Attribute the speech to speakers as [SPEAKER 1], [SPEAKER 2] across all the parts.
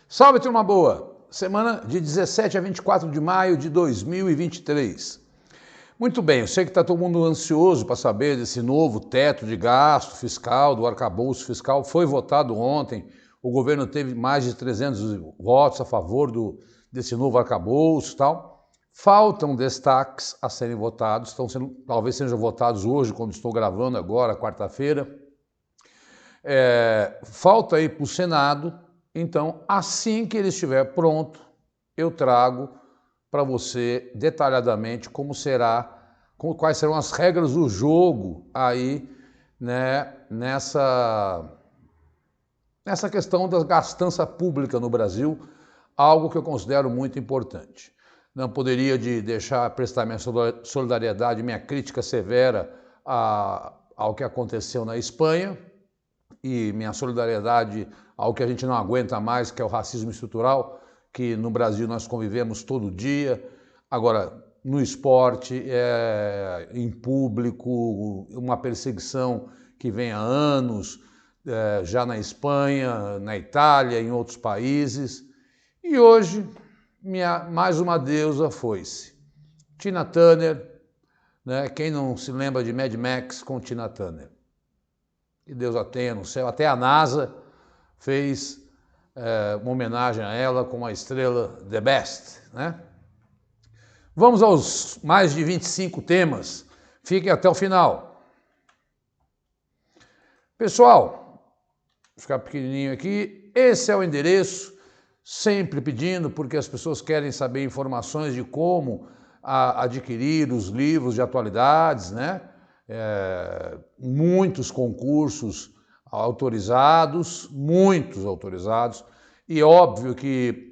[SPEAKER 1] Salve, turma boa! Semana de 17 a 24 de maio de 2023. Muito bem, eu sei que está todo mundo ansioso para saber desse novo teto de gasto fiscal, do arcabouço fiscal. Foi votado ontem, o governo teve mais de 300 votos a favor desse novo arcabouço e tal. Faltam destaques a serem votados, talvez sejam votados hoje, quando estou gravando agora, quarta-feira. Falta aí para o Senado. Então, assim que ele estiver pronto, eu trago para você detalhadamente quais serão as regras do jogo aí, né, nessa questão da gastança pública no Brasil, algo que eu considero muito importante. Não poderia deixar prestar minha solidariedade, minha crítica severa ao que aconteceu na Espanha, e minha solidariedade ao que a gente não aguenta mais, que é o racismo estrutural, que no Brasil nós convivemos todo dia. Agora, no esporte, em público, uma perseguição que vem há anos, já na Espanha, na Itália, em outros países. E hoje, mais uma deusa foi-se. Tina Turner, né? Quem não se lembra de Mad Max com Tina Turner? Que Deus a tenha no céu. Até a NASA fez uma homenagem a ela com a estrela The Best, né? Vamos aos mais de 25 temas. Fiquem até o final. Pessoal, vou ficar pequenininho aqui. Esse é o endereço, sempre pedindo, porque as pessoas querem saber informações de como adquirir os livros de atualidades, né? Muitos concursos autorizados, e óbvio que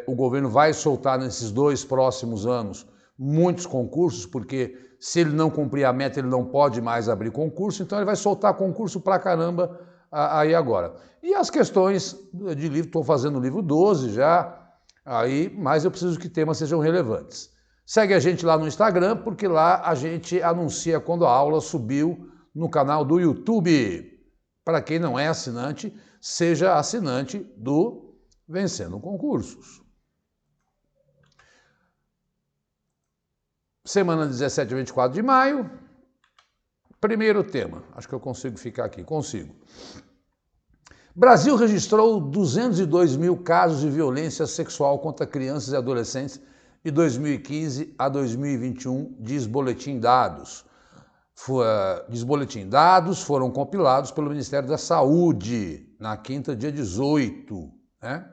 [SPEAKER 1] o governo vai soltar nesses 2 próximos anos muitos concursos, porque se ele não cumprir a meta, ele não pode mais abrir concurso, então ele vai soltar concurso pra caramba aí agora. E as questões de livro, estou fazendo o livro 12 já, mas eu preciso que temas sejam relevantes. Segue a gente lá no Instagram, porque lá a gente anuncia quando a aula subiu no canal do YouTube. Para quem não é assinante, seja assinante do Vencendo Concursos. Semana 17 a 24 de maio. Primeiro tema. Acho que eu consigo ficar aqui. Consigo. Brasil registrou 202 mil casos de violência sexual contra crianças e adolescentes de 2015 a 2021, diz Boletim Dados. Dados foram compilados pelo Ministério da Saúde na quinta, dia 18, né?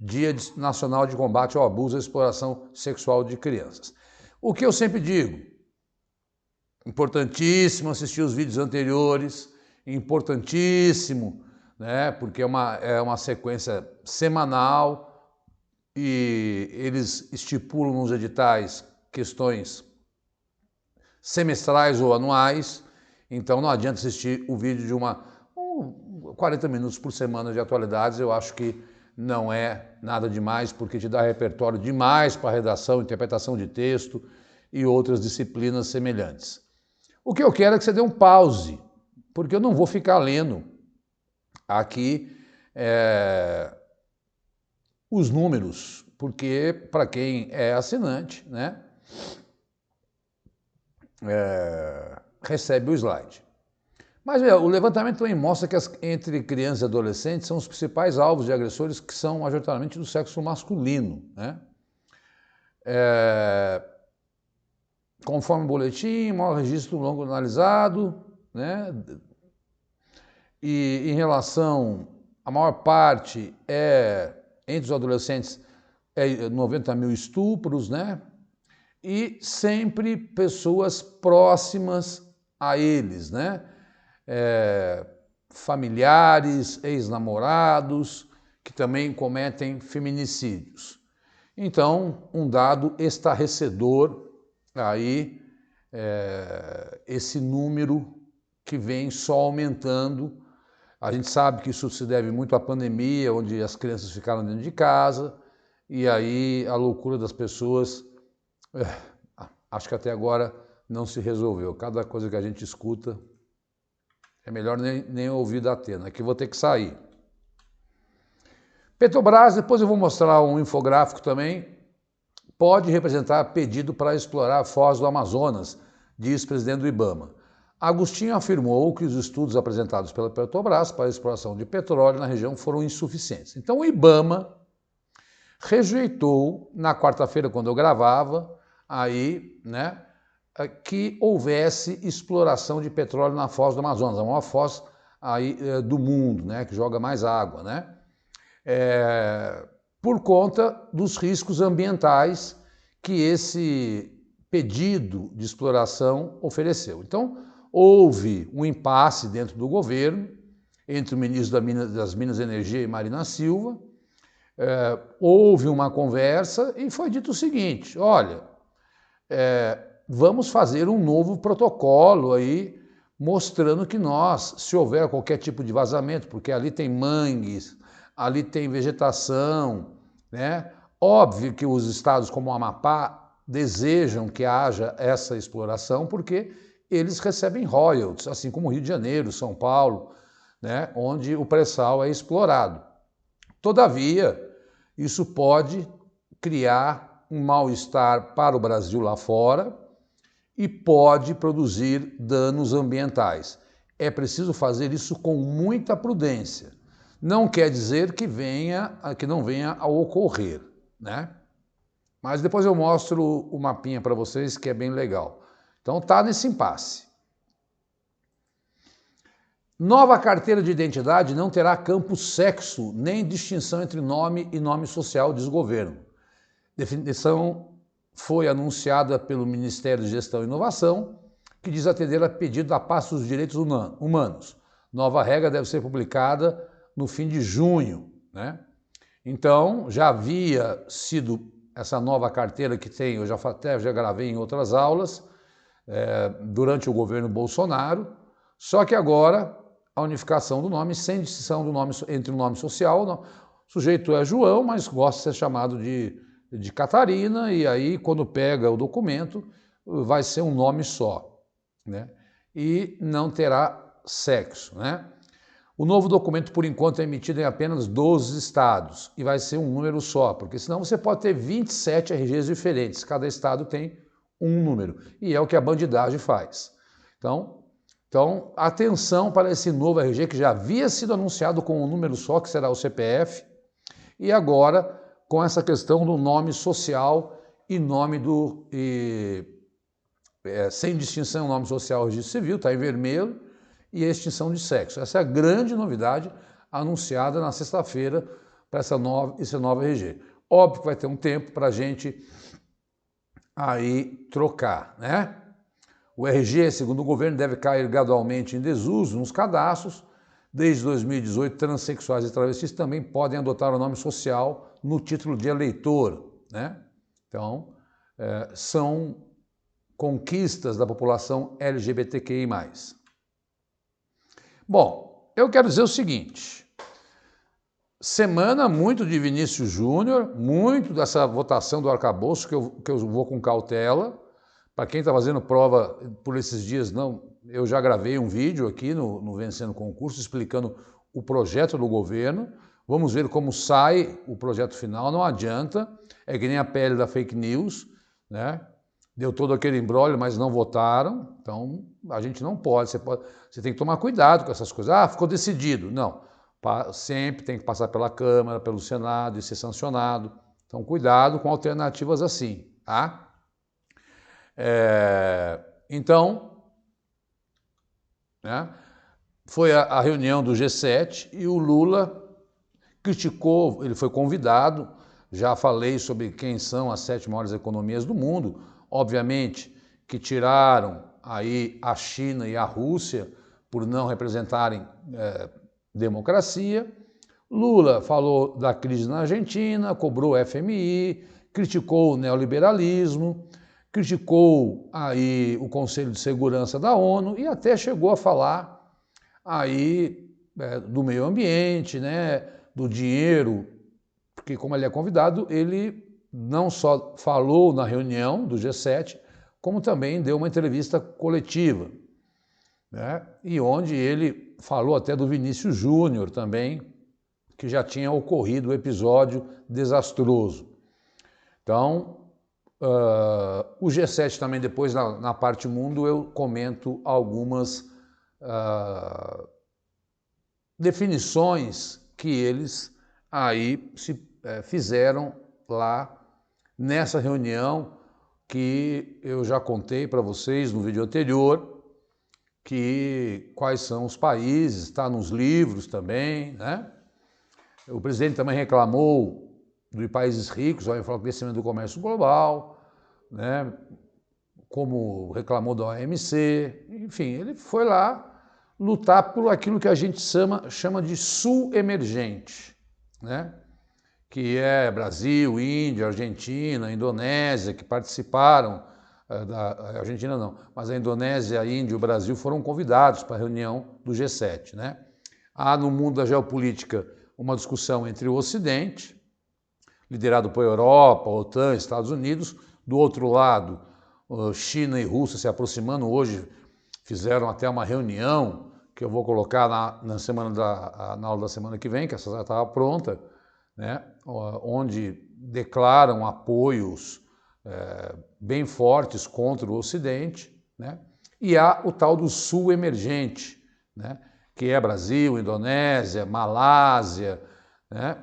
[SPEAKER 1] Dia Nacional de Combate ao Abuso e à Exploração Sexual de Crianças. O que eu sempre digo, importantíssimo assistir os vídeos anteriores, importantíssimo, né? Porque é uma sequência semanal e eles estipulam nos editais questões semestrais ou anuais, então não adianta assistir o vídeo de 40 minutos por semana de atualidades. Eu acho que não é nada demais, porque te dá repertório demais para redação, interpretação de texto e outras disciplinas semelhantes. O que eu quero é que você dê um pause, porque eu não vou ficar lendo aqui os números, porque para quem é assinante, né, recebe o slide. Mas o levantamento também mostra que entre crianças e adolescentes são os principais alvos de agressores, que são majoritariamente do sexo masculino, né? Conforme o boletim, maior registro longo analisado, né? E em relação, a maior parte entre os adolescentes, 90 mil estupros, né? E sempre pessoas próximas a eles, né? Familiares, ex-namorados, que também cometem feminicídios. Então, um dado estarrecedor aí, esse número que vem só aumentando. A gente sabe que isso se deve muito à pandemia, onde as crianças ficaram dentro de casa, e aí a loucura das pessoas, acho que até agora não se resolveu. Cada coisa que a gente escuta, é melhor nem ouvir da Atena, que vou ter que sair. Petrobras, depois eu vou mostrar um infográfico também, pode representar pedido para explorar a foz do Amazonas, diz o presidente do IBAMA. Agostinho afirmou que os estudos apresentados pela Petrobras para a exploração de petróleo na região foram insuficientes. Então o IBAMA rejeitou, na quarta-feira, quando eu gravava, que houvesse exploração de petróleo na foz do Amazonas, a maior foz do mundo, que joga mais água, por conta dos riscos ambientais que esse pedido de exploração ofereceu. Então, houve um impasse dentro do governo, entre o ministro das Minas e Energia e Marina Silva, houve uma conversa e foi dito o seguinte, olha, vamos fazer um novo protocolo aí, mostrando que nós, se houver qualquer tipo de vazamento, porque ali tem mangues, ali tem vegetação, Óbvio que os estados como o Amapá desejam que haja essa exploração, porque eles recebem royalties, assim como o Rio de Janeiro, São Paulo, onde o pré-sal é explorado. Todavia, isso pode criar um mal-estar para o Brasil lá fora e pode produzir danos ambientais. É preciso fazer isso com muita prudência. Não quer dizer que não venha a ocorrer, Mas depois eu mostro o mapinha para vocês, que é bem legal. Então tá nesse impasse. Nova carteira de identidade não terá campo sexo, nem distinção entre nome e nome social, diz o governo. Definição foi anunciada pelo Ministério de Gestão e Inovação, que diz atender a pedido da pasta dos direitos humanos. Nova regra deve ser publicada no fim de junho, Então, já havia sido essa nova carteira que tem, eu já gravei em outras aulas, durante o governo Bolsonaro, só que agora a unificação do nome, sem distinção do nome, entre o nome social, o sujeito é João, mas gosta de ser chamado de Catarina, e aí quando pega o documento vai ser um nome só, E não terá sexo, O novo documento, por enquanto, é emitido em apenas 12 estados e vai ser um número só, porque senão você pode ter 27 RGs diferentes, cada estado tem um número, e é o que a bandidagem faz. Então, atenção para esse novo RG, que já havia sido anunciado com um número só, que será o CPF, e agora com essa questão do nome social e nome sem distinção, nome social, registro civil, está em vermelho, e a extinção de sexo. Essa é a grande novidade anunciada na sexta-feira para esse novo RG. Óbvio que vai ter um tempo para a gente aí trocar, O RG, segundo o governo, deve cair gradualmente em desuso nos cadastros. Desde 2018, transexuais e travestis também podem adotar o nome social no título de eleitor, Então, são conquistas da população LGBTQI+. Bom, eu quero dizer o seguinte, semana muito de Vinícius Júnior, muito dessa votação do arcabouço que eu vou com cautela. Para quem está fazendo prova por esses dias, eu já gravei um vídeo aqui no Vencendo Concurso explicando o projeto do governo. Vamos ver como sai o projeto final, não adianta, é que nem a pele da fake news, Deu todo aquele imbróglio, mas não votaram, então a gente não pode, você tem que tomar cuidado com essas coisas. Ficou decidido. Não, sempre tem que passar pela Câmara, pelo Senado e ser sancionado. Então cuidado com alternativas assim, Então, foi a reunião do G7 e o Lula criticou, ele foi convidado, já falei sobre quem são as 7 maiores economias do mundo, obviamente que tiraram aí a China e a Rússia por não representarem democracia. Lula falou da crise na Argentina, cobrou o FMI, criticou o neoliberalismo, criticou aí o Conselho de Segurança da ONU e até chegou a falar aí do meio ambiente, do dinheiro, porque como ele é convidado, ele não só falou na reunião do G7, como também deu uma entrevista coletiva, e onde ele falou até do Vinícius Júnior também, que já tinha ocorrido o episódio desastroso. Então, o G7 também, depois na parte mundo, eu comento algumas definições que eles aí fizeram lá nessa reunião, que eu já contei para vocês no vídeo anterior, que quais são os países, está nos livros também, né? O presidente também reclamou de países ricos, vai falar do crescimento do comércio global, né? Como reclamou da OMC, enfim, ele foi lá lutar por aquilo que a gente chama de sul emergente, né? Que é Brasil, Índia, Argentina, Indonésia, que participaram, a Argentina não, mas a Indonésia, a Índia e o Brasil foram convidados para a reunião do G7, né? Há no mundo da geopolítica uma discussão entre o Ocidente, liderado por Europa, OTAN, Estados Unidos, do outro lado, China e Rússia se aproximando. Hoje fizeram até uma reunião que eu vou colocar na aula da semana que vem, que essa já estava pronta, né, onde declaram apoios bem fortes contra o Ocidente, né, e há o tal do Sul emergente, né, que é Brasil, Indonésia, Malásia, né.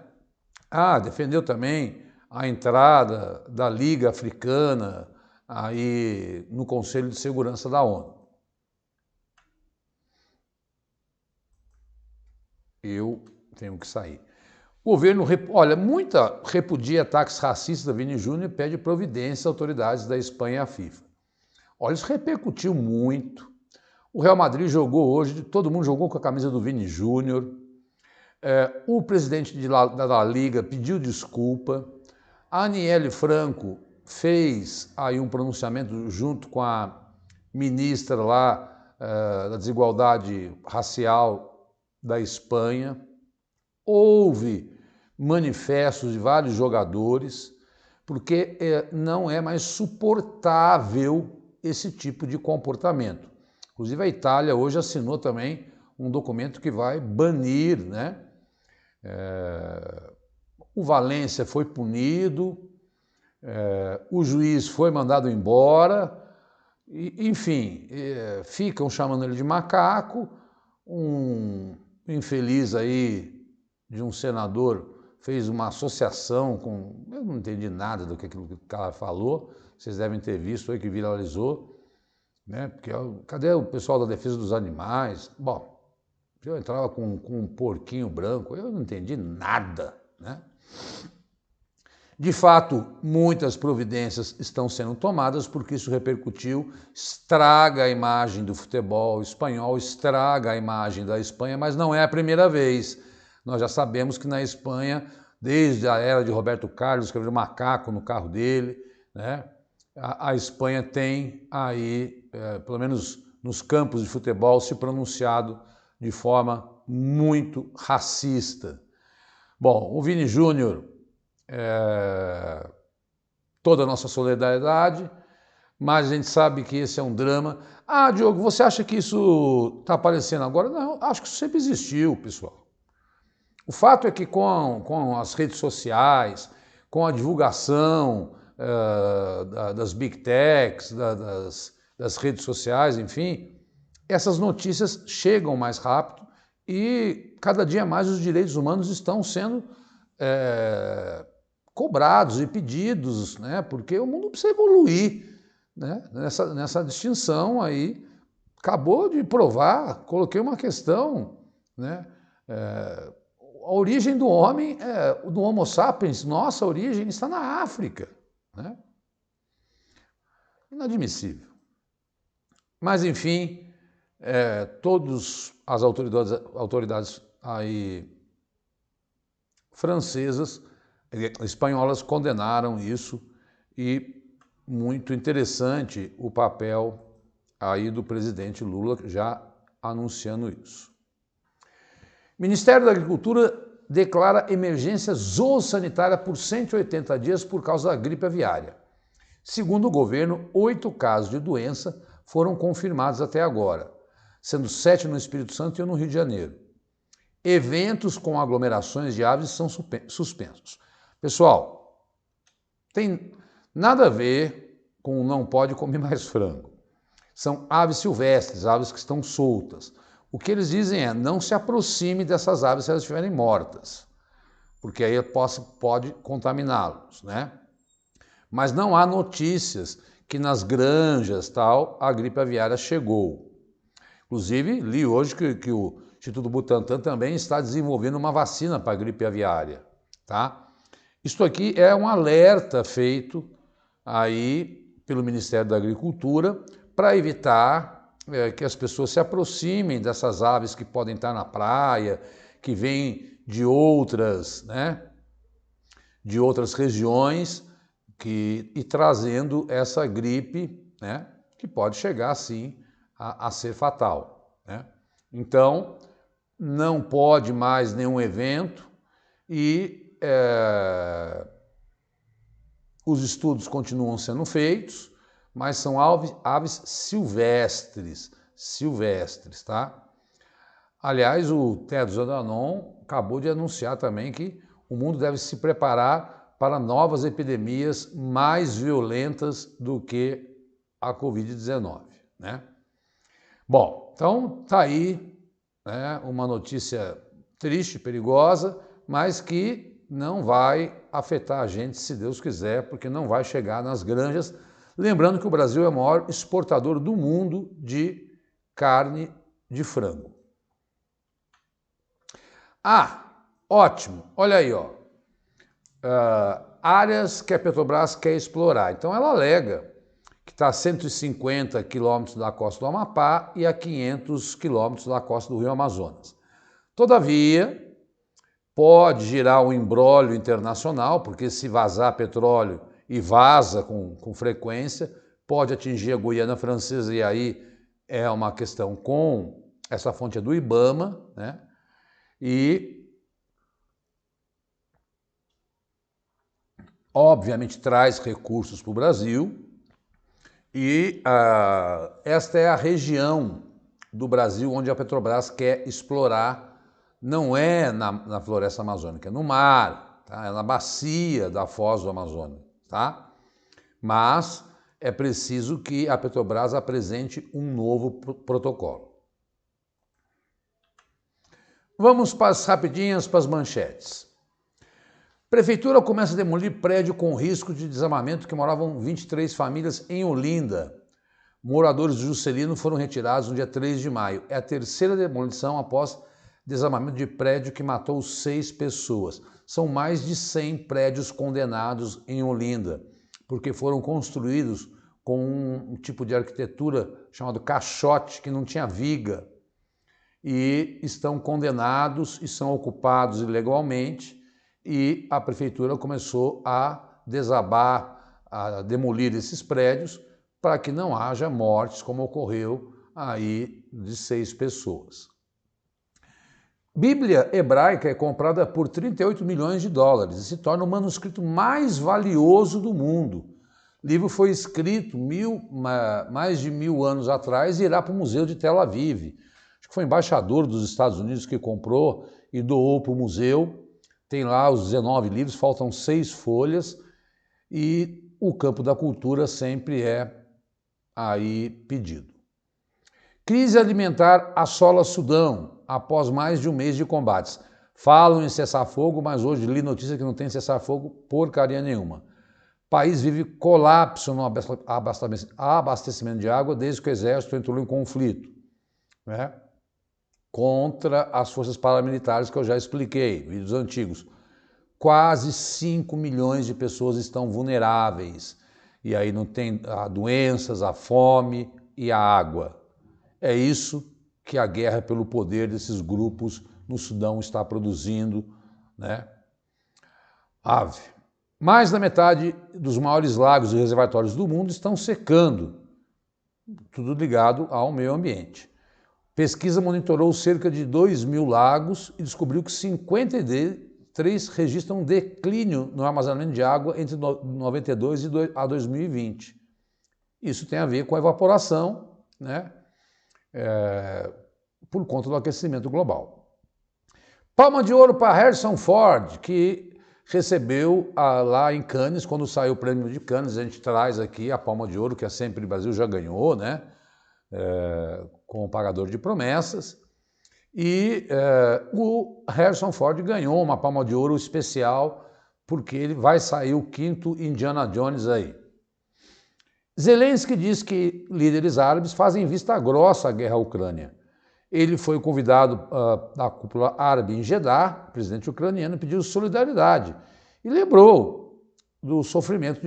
[SPEAKER 1] Defendeu também a entrada da Liga Africana aí no Conselho de Segurança da ONU. Eu tenho que sair. O governo, repudia ataques racistas da Vini Júnior e pede providência às autoridades da Espanha e à FIFA. Olha, isso repercutiu muito. O Real Madrid jogou hoje, todo mundo jogou com a camisa do Vini Júnior. O presidente da Liga pediu desculpa. A Aniele Franco fez aí um pronunciamento junto com a ministra lá da Desigualdade Racial da Espanha. Houve manifestos de vários jogadores, porque não é mais suportável esse tipo de comportamento. Inclusive a Itália hoje assinou também um documento que vai banir, né? O Valência foi punido, o juiz foi mandado embora, enfim, ficam chamando ele de macaco. Um infeliz aí de um senador fez uma associação com... Eu não entendi nada do que aquilo que o cara falou, vocês devem ter visto aí que viralizou, né? Porque cadê o pessoal da defesa dos animais? Bom, eu entrava com um porquinho branco, eu não entendi nada, né? De fato, muitas providências estão sendo tomadas porque isso repercutiu, estraga a imagem do futebol espanhol, estraga a imagem da Espanha, mas não é a primeira vez. Nós já sabemos que na Espanha, desde a era de Roberto Carlos, escreveu macaco no carro dele, né? A Espanha tem aí, pelo menos nos campos de futebol, se pronunciado de forma muito racista. Bom, o Vini Júnior, toda a nossa solidariedade, mas a gente sabe que esse é um drama. Diogo, você acha que isso está aparecendo agora? Não, acho que isso sempre existiu, pessoal. O fato é que com as redes sociais, com a divulgação das big techs, das redes sociais, enfim, essas notícias chegam mais rápido e cada dia mais os direitos humanos estão sendo cobrados e pedidos, né? Porque o mundo precisa evoluir, né? Nessa distinção aí, acabou de provar, coloquei uma questão, né? A origem do homem, do Homo sapiens, nossa origem está na África, né? Inadmissível. Mas, enfim, todas as autoridades aí francesas, espanholas, condenaram isso, e muito interessante o papel aí do presidente Lula já anunciando isso. Ministério da Agricultura declara emergência zoossanitária por 180 dias por causa da gripe aviária. Segundo o governo, 8 casos de doença foram confirmados até agora, sendo 7 no Espírito Santo e 1 no Rio de Janeiro. Eventos com aglomerações de aves são suspensos. Pessoal, tem nada a ver com não pode comer mais frango. São aves silvestres, aves que estão soltas. O que eles dizem é, não se aproxime dessas aves se elas estiverem mortas, porque aí pode contaminá-los, né? Mas não há notícias que nas granjas tal a gripe aviária chegou. Inclusive, li hoje que o Instituto Butantan também está desenvolvendo uma vacina para a gripe aviária, tá? Isto aqui é um alerta feito aí pelo Ministério da Agricultura para evitar que as pessoas se aproximem dessas aves que podem estar na praia, que vêm de outras, né, de outras regiões e trazendo essa gripe, né, que pode chegar, sim, a ser fatal, né? Então, não pode mais nenhum evento e os estudos continuam sendo feitos, mas são aves silvestres, tá? Aliás, o Tedros Adhanom acabou de anunciar também que o mundo deve se preparar para novas epidemias mais violentas do que a Covid-19, né? Bom, então tá aí, né, uma notícia triste, perigosa, mas que não vai afetar a gente, se Deus quiser, porque não vai chegar nas granjas. Lembrando que o Brasil é o maior exportador do mundo de carne de frango. Ah, ótimo, olha aí, ó. Áreas que a Petrobras quer explorar. Então ela alega que está a 150 quilômetros da costa do Amapá e a 500 quilômetros da costa do Rio Amazonas. Todavia, pode girar um imbróglio internacional, porque se vazar petróleo e vaza com frequência, pode atingir a Guiana Francesa e aí é uma questão com essa fonte do IBAMA, né? E obviamente traz recursos para o Brasil e esta é a região do Brasil onde a Petrobras quer explorar, não é na floresta amazônica, é no mar, tá? É na bacia da Foz do Amazonas, tá? Mas é preciso que a Petrobras apresente um novo protocolo. Vamos para as rapidinhas, para as manchetes. Prefeitura começa a demolir prédio com risco de desabamento que moravam 23 famílias em Olinda. Moradores do Juscelino foram retirados no dia 3 de maio. É a terceira demolição após desabamento de prédio que matou 6 pessoas. São mais de 100 prédios condenados em Olinda, porque foram construídos com um tipo de arquitetura chamado caixote, que não tinha viga, e estão condenados e são ocupados ilegalmente, e a prefeitura começou a desabar, a demolir esses prédios para que não haja mortes, como ocorreu aí de 6 pessoas. Bíblia hebraica é comprada por 38 milhões de dólares e se torna o manuscrito mais valioso do mundo. O livro foi escrito mais de 1000 anos atrás e irá para o Museu de Tel Aviv. Acho que foi o embaixador dos Estados Unidos que comprou e doou para o museu. Tem lá os 19 livros, faltam 6 folhas e o campo da cultura sempre é aí pedido. Crise alimentar assola Sudão após mais de um mês de combates. Falam em cessar-fogo, mas hoje li notícia que não tem cessar-fogo porcaria nenhuma. O país vive colapso no abastecimento de água desde que o exército entrou em conflito, né, contra as forças paramilitares que eu já expliquei, vídeos antigos. Quase 5 milhões de pessoas estão vulneráveis. E aí não tem doenças, a fome e a água. É isso que a guerra pelo poder desses grupos no Sudão está produzindo, né? Mais da metade dos maiores lagos e reservatórios do mundo estão secando, tudo ligado ao meio ambiente. Pesquisa monitorou cerca de 2.000 lagos e descobriu que 53 registram um declínio no armazenamento de água entre 92 e 2020. Isso tem a ver com a evaporação, né? Por conta do aquecimento global. Palma de ouro para Harrison Ford, que recebeu lá em Cannes, quando saiu o prêmio de Cannes, a gente traz aqui a palma de ouro, que a Sempre o Brasil já ganhou, né? Com o Pagador de Promessas. E o Harrison Ford ganhou uma palma de ouro especial, porque ele vai sair o 5º Indiana Jones aí. Zelensky diz que líderes árabes fazem vista grossa à guerra à Ucrânia. Ele foi convidado da cúpula árabe em Jeddah, o presidente ucraniano pediu solidariedade e lembrou do sofrimento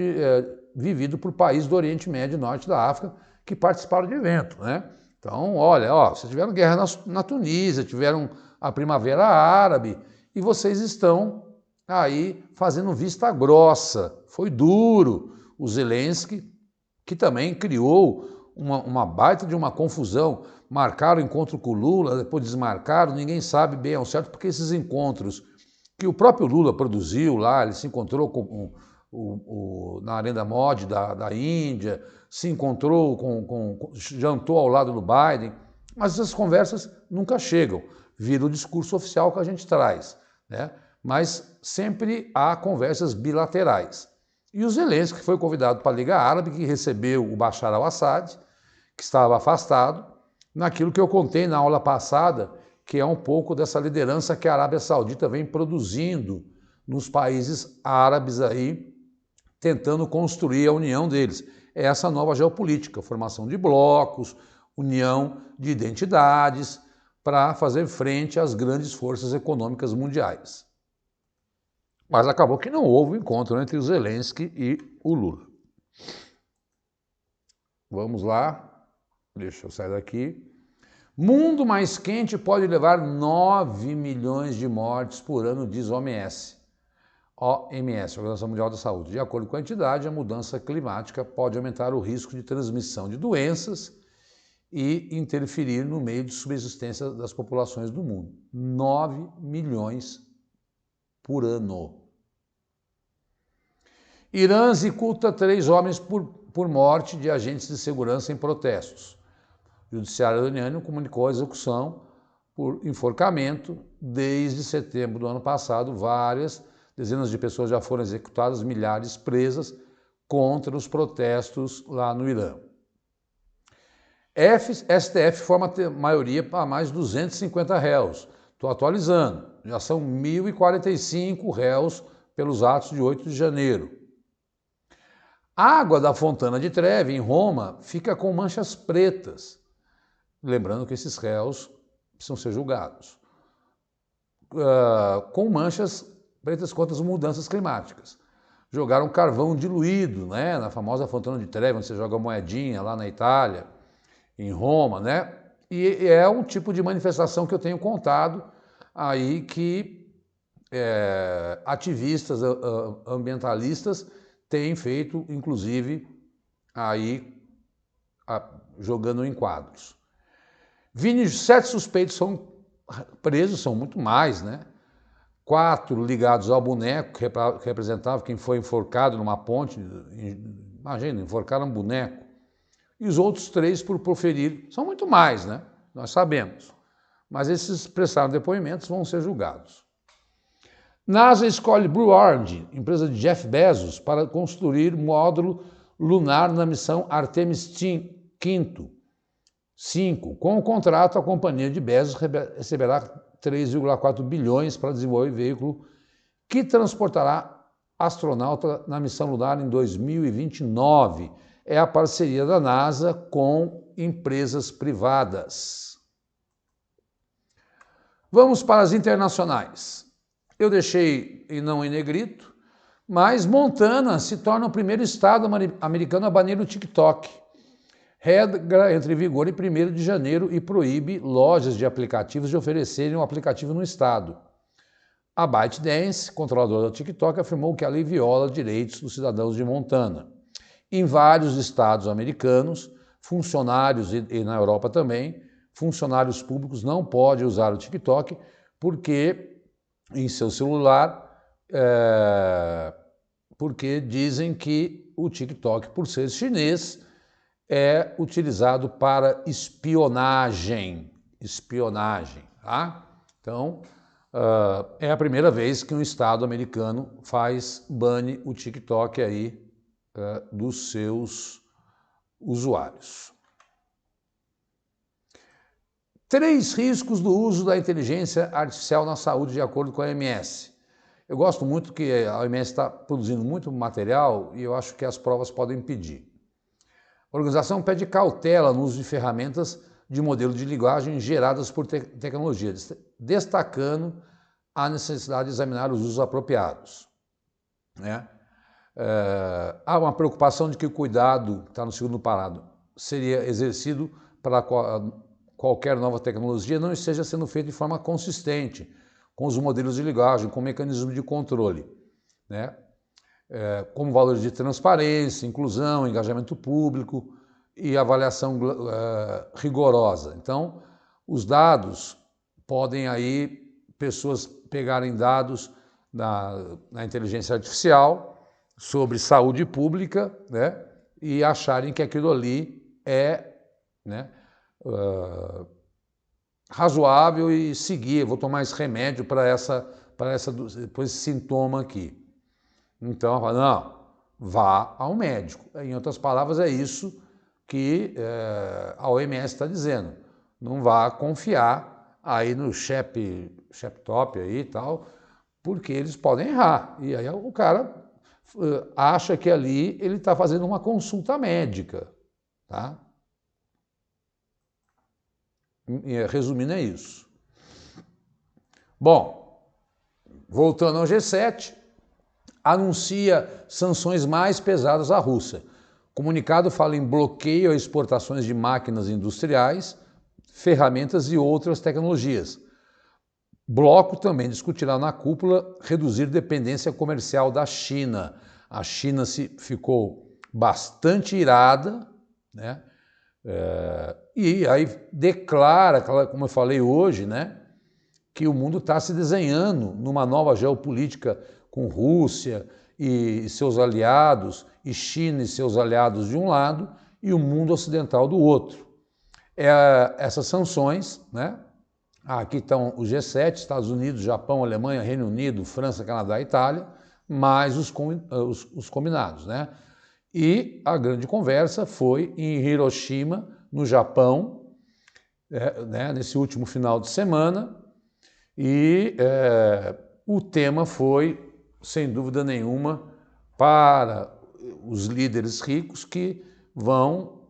[SPEAKER 1] vivido por países do Oriente Médio e Norte da África que participaram do evento, né? Então, olha, vocês tiveram guerra na Tunísia, tiveram a Primavera Árabe e vocês estão aí fazendo vista grossa. Foi duro. O Zelensky, que também criou uma baita de uma confusão, marcaram o encontro com o Lula, depois desmarcaram, ninguém sabe bem ao certo, porque esses encontros que o próprio Lula produziu lá, ele se encontrou com na Narendra Modi da Índia, se encontrou jantou ao lado do Biden, mas essas conversas nunca chegam, vira o discurso oficial que a gente traz, né? Mas sempre há conversas bilaterais. E o Zelensky foi convidado para a Liga Árabe, que recebeu o Bashar al-Assad, que estava afastado, naquilo que eu contei na aula passada, que é um pouco dessa liderança que a Arábia Saudita vem produzindo nos países árabes aí, tentando construir a união deles. É essa nova geopolítica, formação de blocos, união de identidades, para fazer frente às grandes forças econômicas mundiais. Mas acabou que não houve um encontro entre o Zelensky e o Lula. Vamos lá, deixa eu sair daqui. Mundo mais quente pode levar 9 milhões de mortes por ano, diz OMS. OMS, Organização Mundial da Saúde. De acordo com a entidade, a mudança climática pode aumentar o risco de transmissão de doenças e interferir no meio de subsistência das populações do mundo. 9 milhões por ano. Irã executa 3 homens por morte de agentes de segurança em protestos. O judiciário iraniano comunicou a execução por enforcamento. Desde setembro do ano passado, dezenas de pessoas já foram executadas, milhares presas contra os protestos lá no Irã. STF forma maioria para mais de 250 réus. Estou atualizando. Já são 1.045 réus pelos atos de 8 de janeiro. A água da Fontana de Trevi, em Roma, fica com manchas pretas. Lembrando que esses réus precisam ser julgados. Com manchas pretas contra as mudanças climáticas. Jogaram carvão diluído, né, na famosa Fontana de Trevi, onde você joga moedinha lá na Itália, em Roma, né? E é um tipo de manifestação que eu tenho contado aí que ativistas ambientalistas têm feito, inclusive, aí jogando em quadros. 7 suspeitos são presos, são muito mais, né? 4 ligados ao boneco, que representava quem foi enforcado numa ponte. Imagina, enforcaram um boneco. E os outros 3 por proferir. São muito mais, né? Nós sabemos. Mas esses prestaram depoimentos, vão ser julgados. NASA escolhe Blue Origin, empresa de Jeff Bezos, para construir módulo lunar na missão Artemis V. 5. Com o contrato, a companhia de Bezos receberá 3,4 bilhões para desenvolver veículo que transportará astronauta na missão lunar em 2029. É a parceria da NASA com empresas privadas. Vamos para as internacionais. Eu deixei não em negrito, mas Montana se torna o primeiro estado americano a banir o TikTok. Regra entra em vigor em 1º de janeiro e proíbe lojas de aplicativos de oferecerem um aplicativo no estado. A ByteDance, controladora do TikTok, afirmou que a lei viola direitos dos cidadãos de Montana. Em vários estados americanos, funcionários, e na Europa também, funcionários públicos não podem usar o TikTok porque em seu celular, porque dizem que o TikTok, por ser chinês, é utilizado para espionagem, tá? Então, é a primeira vez que um estado americano bane o TikTok aí dos seus usuários. 3 riscos do uso da inteligência artificial na saúde, de acordo com a OMS. Eu gosto muito que a OMS está produzindo muito material e eu acho que as provas podem impedir. A organização pede cautela no uso de ferramentas de modelo de linguagem geradas por tecnologia, destacando a necessidade de examinar os usos apropriados. Né? Há uma preocupação de que o cuidado, está no segundo parágrafo, seria exercido para qualquer nova tecnologia não esteja sendo feita de forma consistente com os modelos de linguagem, com mecanismos de controle, né? Como valores de transparência, inclusão, engajamento público e avaliação rigorosa. Então, os dados podem aí, pessoas pegarem dados na inteligência artificial sobre saúde pública, né, e acharem que aquilo ali é, né, razoável e seguir, vou tomar esse remédio para esse sintoma aqui. Então, não, vá ao médico. Em outras palavras, é isso que a OMS está dizendo. Não vá confiar aí no Sheptop aí e tal, porque eles podem errar. E aí o cara acha que ali ele está fazendo uma consulta médica, tá? Resumindo, é isso. Bom, voltando ao G7, anuncia sanções mais pesadas à Rússia. O comunicado fala em bloqueio a exportações de máquinas industriais, ferramentas e outras tecnologias. O bloco também discutirá na cúpula reduzir dependência comercial da China. A China ficou bastante irada, né? E aí declara, como eu falei hoje, né, que o mundo está se desenhando numa nova geopolítica com Rússia e seus aliados, e China e seus aliados de um lado, e o mundo ocidental do outro. Essas sanções, né, aqui estão o G7, Estados Unidos, Japão, Alemanha, Reino Unido, França, Canadá e Itália, mais os combinados, né? E a grande conversa foi em Hiroshima, no Japão, né, nesse último final de semana, e o tema foi, sem dúvida nenhuma, para os líderes ricos que vão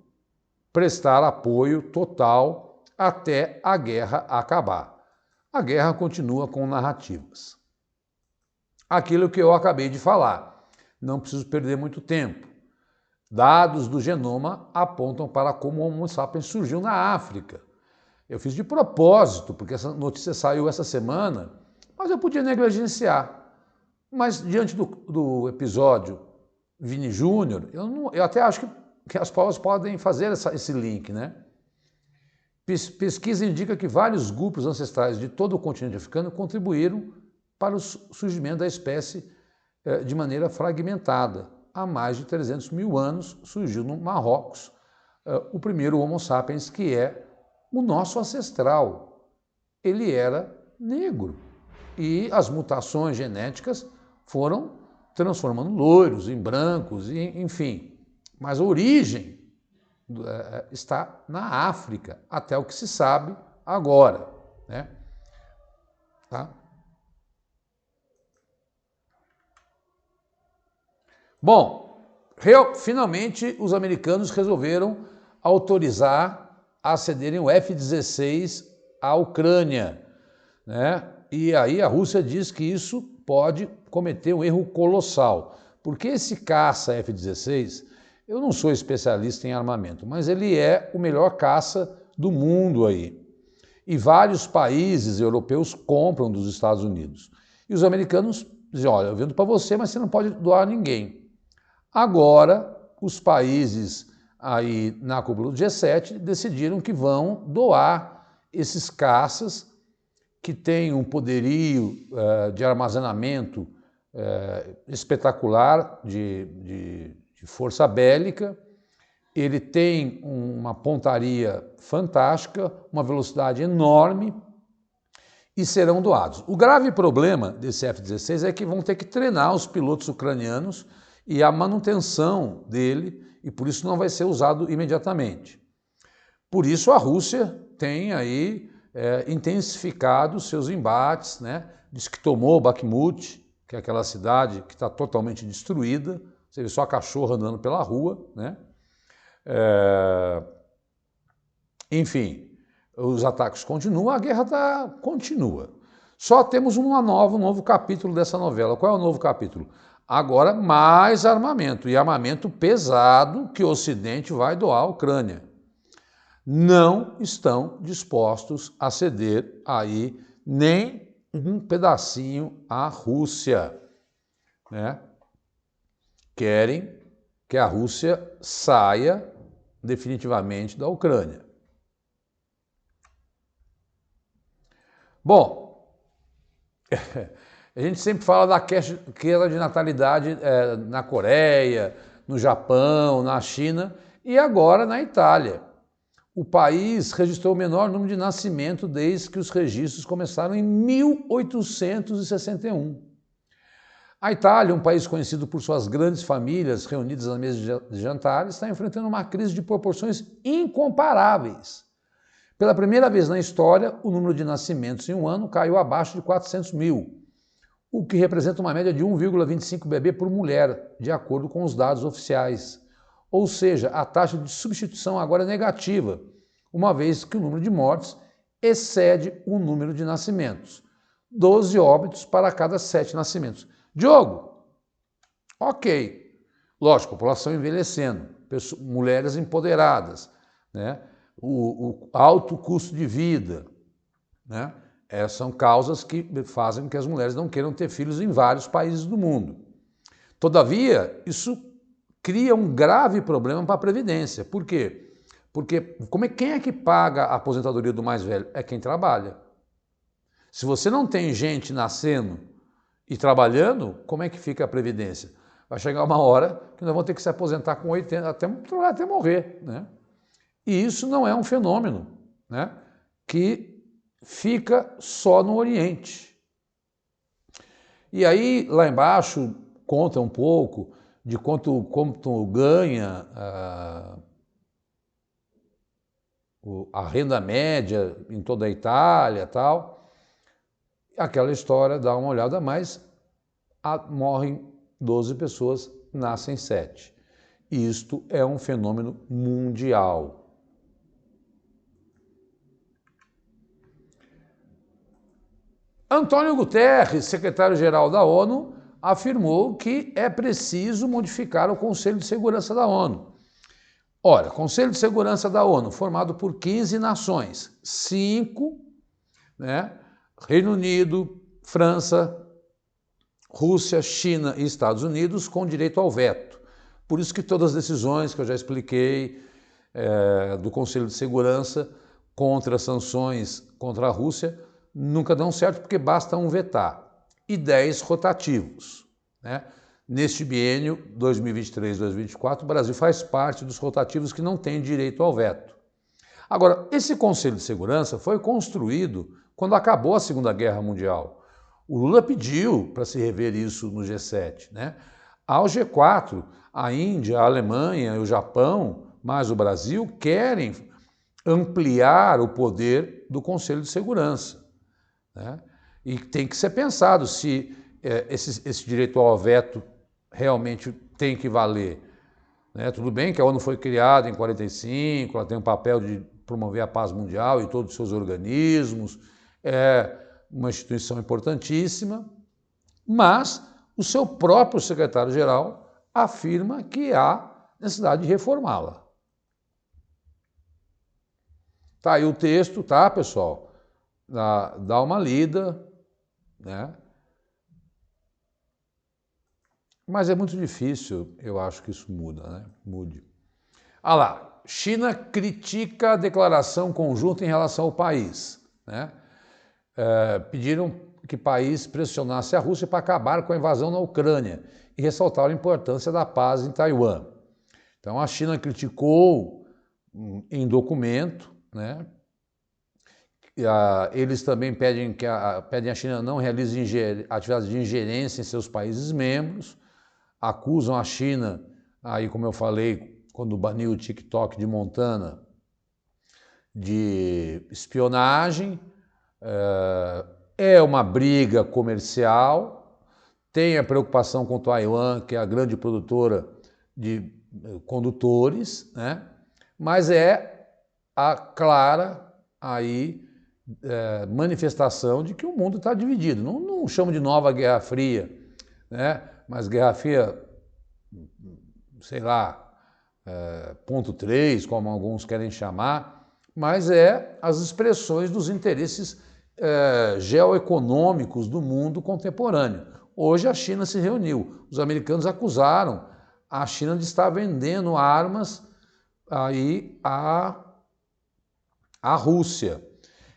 [SPEAKER 1] prestar apoio total até a guerra acabar. A guerra continua com narrativas. Aquilo que eu acabei de falar, não preciso perder muito tempo. Dados do genoma apontam para como o Homo sapiens surgiu na África. Eu fiz de propósito, porque essa notícia saiu essa semana, mas eu podia negligenciar. Mas diante do episódio Vini Júnior, eu até acho que as provas podem fazer esse link, né? Pesquisa indica que vários grupos ancestrais de todo o continente africano contribuíram para o surgimento da espécie de maneira fragmentada. Há mais de 300 mil anos surgiu no Marrocos o primeiro Homo sapiens, que é o nosso ancestral. Ele era negro e as mutações genéticas foram transformando loiros em brancos, enfim. Mas a origem está na África, até o que se sabe agora, né? Tá? Bom, finalmente os americanos resolveram autorizar a cederem o F-16 à Ucrânia, né? E aí a Rússia diz que isso pode cometer um erro colossal, porque esse caça F-16, eu não sou especialista em armamento, mas ele é o melhor caça do mundo aí. E vários países europeus compram dos Estados Unidos. E os americanos dizem, olha, eu vendo para você, mas você não pode doar a ninguém. Agora, os países aí na cúpula do G7 decidiram que vão doar esses caças que têm um poderio de armazenamento espetacular, de força bélica. Ele tem uma pontaria fantástica, uma velocidade enorme e serão doados. O grave problema desse F-16 é que vão ter que treinar os pilotos ucranianos e a manutenção dele, e por isso não vai ser usado imediatamente. Por isso a Rússia tem aí intensificado seus embates, né? Diz que tomou Bakhmut, que é aquela cidade que está totalmente destruída, você vê só cachorro andando pela rua, né? Enfim, os ataques continuam, a guerra continua. Só temos um novo capítulo dessa novela. Qual é o novo capítulo? Agora mais armamento, e armamento pesado que o Ocidente vai doar à Ucrânia. Não estão dispostos a ceder aí nem um pedacinho à Rússia, né? Querem que a Rússia saia definitivamente da Ucrânia. Bom, a gente sempre fala da queda de natalidade na Coreia, no Japão, na China e agora na Itália. O país registrou o menor número de nascimentos desde que os registros começaram em 1861. A Itália, um país conhecido por suas grandes famílias reunidas na mesa de jantar, está enfrentando uma crise de proporções incomparáveis. Pela primeira vez na história, o número de nascimentos em um ano caiu abaixo de 400 mil, o que representa uma média de 1,25 bebê por mulher, de acordo com os dados oficiais. Ou seja, a taxa de substituição agora é negativa, uma vez que o número de mortes excede o número de nascimentos. 12 óbitos para cada 7 nascimentos. Diogo, ok, lógico, população envelhecendo, mulheres empoderadas, né? O alto custo de vida, né? São causas que fazem com que as mulheres não queiram ter filhos em vários países do mundo. Todavia, isso cria um grave problema para a Previdência. Por quê? Porque quem é que paga a aposentadoria do mais velho? É quem trabalha. Se você não tem gente nascendo e trabalhando, como é que fica a Previdência? Vai chegar uma hora que nós vamos ter que se aposentar com 80, até morrer, né? E isso não é um fenômeno, né, que fica só no Oriente. E aí, lá embaixo, conta um pouco de quanto ganha a renda média em toda a Itália e tal. Aquela história, dá uma olhada, mas morrem 12 pessoas, nascem 7. Isto é um fenômeno mundial. Antônio Guterres, secretário-geral da ONU, afirmou que é preciso modificar o Conselho de Segurança da ONU. Ora, Conselho de Segurança da ONU, formado por 15 nações, 5, né, Reino Unido, França, Rússia, China e Estados Unidos, com direito ao veto. Por isso que todas as decisões que eu já expliquei do Conselho de Segurança contra sanções contra a Rússia nunca dão certo, porque basta um vetar. E 10 rotativos, né? Neste biênio 2023-2024, o Brasil faz parte dos rotativos que não têm direito ao veto. Agora, esse Conselho de Segurança foi construído quando acabou a Segunda Guerra Mundial. O Lula pediu para se rever isso no G7, né? Ao G4, a Índia, a Alemanha e o Japão, mais o Brasil, querem ampliar o poder do Conselho de Segurança, né? E tem que ser pensado se esse direito ao veto realmente tem que valer, né? Tudo bem que a ONU foi criada em 1945, ela tem um papel de promover a paz mundial e todos os seus organismos, é uma instituição importantíssima, mas o seu próprio secretário-geral afirma que há necessidade de reformá-la. Tá aí o texto, tá, pessoal? Dá uma lida, né? Mas é muito difícil, eu acho que isso mude. Ah lá, China critica a declaração conjunta em relação ao país, né? Pediram que o país pressionasse a Rússia para acabar com a invasão na Ucrânia e ressaltaram a importância da paz em Taiwan. Então a China criticou em documento, né, eles também pedem que pedem a China não realize atividades de ingerência em seus países membros, acusam a China, aí como eu falei, quando baniu o TikTok de Montana, de espionagem, é uma briga comercial, tem a preocupação com Taiwan, que é a grande produtora de condutores, né? Mas é a clara aí manifestação de que o mundo está dividido. Não chamo de nova Guerra Fria, né? Mas Guerra Fria, sei lá, ponto 3, como alguns querem chamar, mas é as expressões dos interesses geoeconômicos do mundo contemporâneo. Hoje a China se reuniu, os americanos acusaram a China de estar vendendo armas aí à Rússia.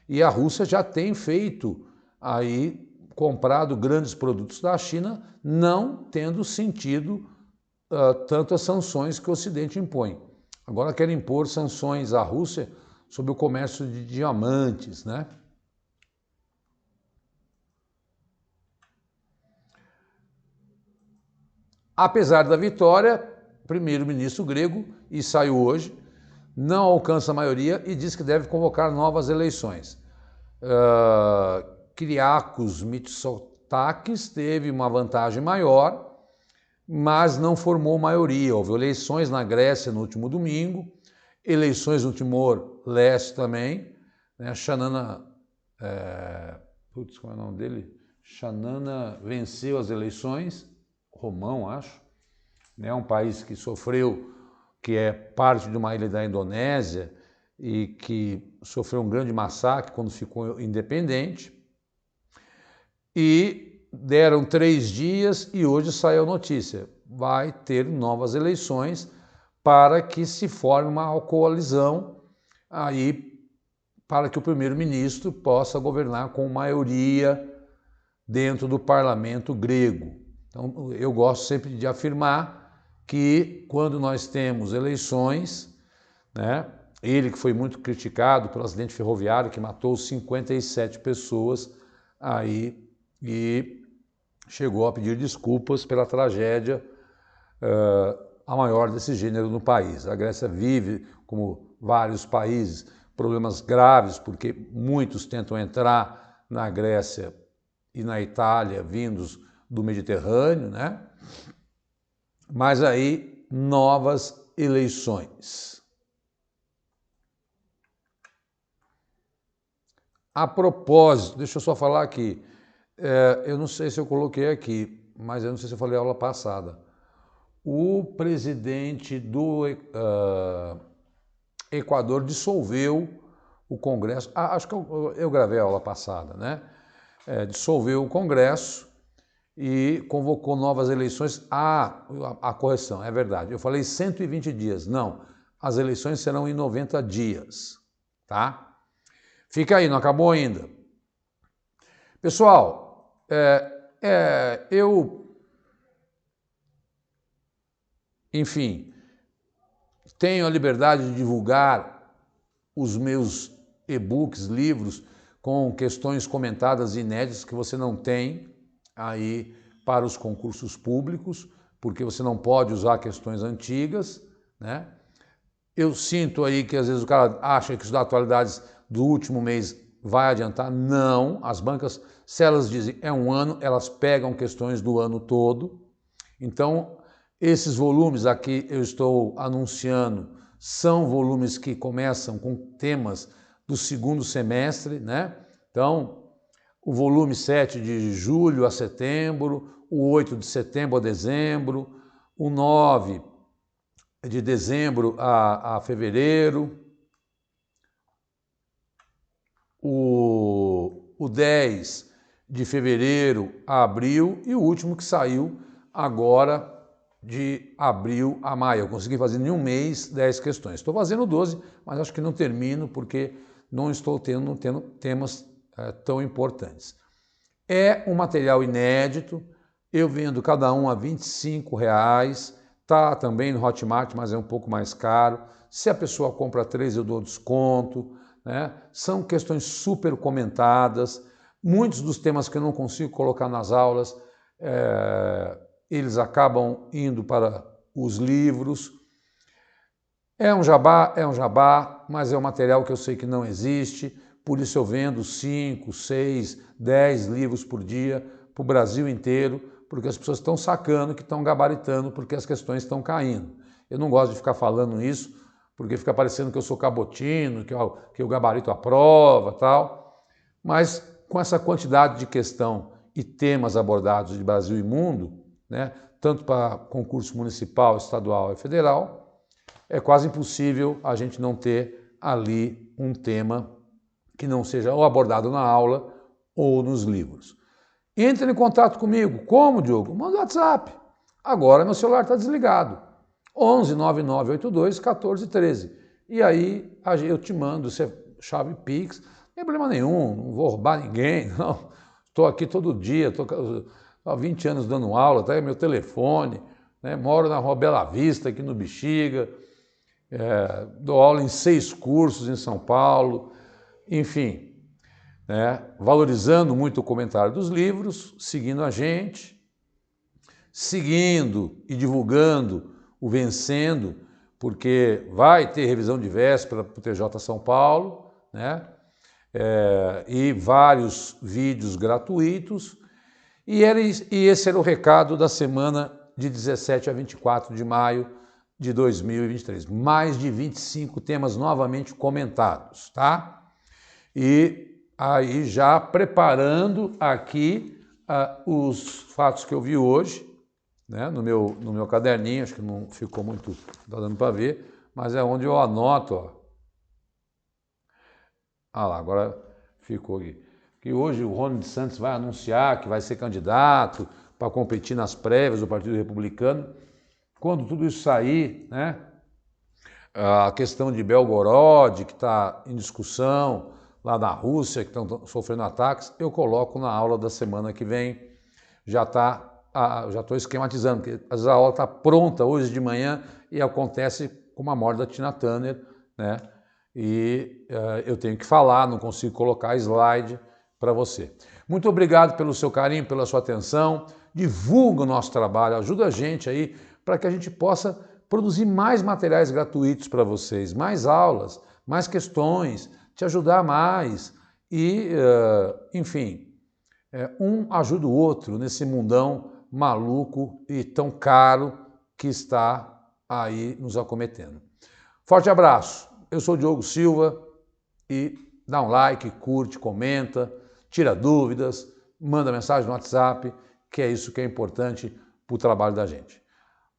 [SPEAKER 1] E a Rússia já tem feito aí, comprado grandes produtos da China, não tendo sentido tantas sanções que o Ocidente impõe. Agora querem impor sanções à Rússia sobre o comércio de diamantes, né? Apesar da vitória, o primeiro-ministro grego, e saiu hoje, não alcança a maioria e diz que deve convocar novas eleições. Kyriakos Mitsotakis teve uma vantagem maior, mas não formou maioria. Houve eleições na Grécia no último domingo, eleições no Timor-Leste também, né? Xanana, como é o nome dele? Xanana venceu as eleições, Romão, acho, né? Um país que sofreu, que é parte de uma ilha da Indonésia e que sofreu um grande massacre quando ficou independente. E deram 3 dias e hoje saiu a notícia. Vai ter novas eleições para que se forme uma coalizão aí para que o primeiro-ministro possa governar com maioria dentro do parlamento grego. Então, eu gosto sempre de afirmar que quando nós temos eleições, né, ele que foi muito criticado pelo acidente ferroviário que matou 57 pessoas aí e chegou a pedir desculpas pela tragédia, a maior desse gênero no país. A Grécia vive, como vários países, problemas graves, porque muitos tentam entrar na Grécia e na Itália vindos do Mediterrâneo, né? Mas aí, novas eleições. A propósito, deixa eu só falar aqui, eu não sei se eu coloquei aqui, mas eu não sei se eu falei aula passada. O presidente do Equador dissolveu o Congresso, acho que eu gravei a aula passada, né? Dissolveu o Congresso e convocou novas eleições. A correção, é verdade, eu falei 120 dias, não, as eleições serão em 90 dias, tá? Fica aí, não acabou ainda. Pessoal, enfim, tenho a liberdade de divulgar os meus e-books, livros, com questões comentadas inéditas que você não tem aí para os concursos públicos, porque você não pode usar questões antigas, né? Eu sinto aí que às vezes o cara acha que estudar atualidades do último mês vai adiantar. Não, as bancas, se elas dizem é um ano, elas pegam questões do ano todo. Então, esses volumes aqui eu estou anunciando são volumes que começam com temas do segundo semestre, né? Então, o volume 7 de julho a setembro, o 8 de setembro a dezembro, o 9 de dezembro a fevereiro, o 10 de fevereiro a abril e o último que saiu agora de abril a maio. Eu consegui fazer em um mês 10 questões. Estou fazendo 12, mas acho que não termino porque não estou tendo temas tão importantes. É um material inédito, eu vendo cada um a R$25, tá também no Hotmart, mas é um pouco mais caro. Se a pessoa compra 3, eu dou desconto. né? São questões super comentadas, muitos dos temas que eu não consigo colocar nas aulas, eles acabam indo para os livros. É um jabá, mas é um material que eu sei que não existe, por isso eu vendo 5, 6, 10 livros por dia para o Brasil inteiro, porque as pessoas estão sacando, que estão gabaritando, porque as questões estão caindo. Eu não gosto de ficar falando isso, porque fica parecendo que eu sou cabotino, que eu gabarito a prova, tal. Mas com essa quantidade de questão e temas abordados de Brasil e mundo, né, tanto para concurso municipal, estadual e federal, é quase impossível a gente não ter ali um tema que não seja ou abordado na aula ou nos livros. Entre em contato comigo. Como, Diogo? Manda o WhatsApp. Agora meu celular está desligado. 11 9982 1413. E aí eu te mando, você chave Pix, não tem problema nenhum, não vou roubar ninguém, não. Estou aqui todo dia, estou há 20 anos dando aula, tá aí meu telefone, né? Moro na Rua Bela Vista, aqui no Bexiga, dou aula em 6 cursos em São Paulo, enfim, né? Valorizando muito o comentário dos livros, seguindo a gente, seguindo e divulgando o Vencendo, porque vai ter revisão de véspera para o TJ São Paulo, né? E vários vídeos gratuitos, e esse era o recado da semana de 17 a 24 de maio de 2023. Mais de 25 temas novamente comentados, tá? E aí já preparando aqui os fatos que eu vi hoje, né, no meu caderninho, acho que não ficou muito, não tá dando para ver, mas é onde eu anoto, ó. Ah lá, agora ficou aqui. Que hoje o Rony de Santos vai anunciar que vai ser candidato para competir nas prévias do Partido Republicano. Quando tudo isso sair, né, a questão de Belgorod, que está em discussão, lá na Rússia, que estão sofrendo ataques, eu coloco na aula da semana que vem. Já estou esquematizando, porque às vezes a aula está pronta hoje de manhã e acontece como a morte da Tina Turner, né? E eu tenho que falar, não consigo colocar slide para você. Muito obrigado pelo seu carinho, pela sua atenção. Divulga o nosso trabalho, ajuda a gente aí para que a gente possa produzir mais materiais gratuitos para vocês, mais aulas, mais questões, te ajudar mais e, enfim, um ajuda o outro nesse mundão maluco e tão caro que está aí nos acometendo. Forte abraço, eu sou o Diogo Silva e dá um like, curte, comenta, tira dúvidas, manda mensagem no WhatsApp, que é isso que é importante para o trabalho da gente.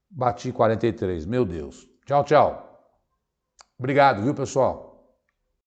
[SPEAKER 1] Bati 43, meu Deus. Tchau, tchau. Obrigado, viu, pessoal?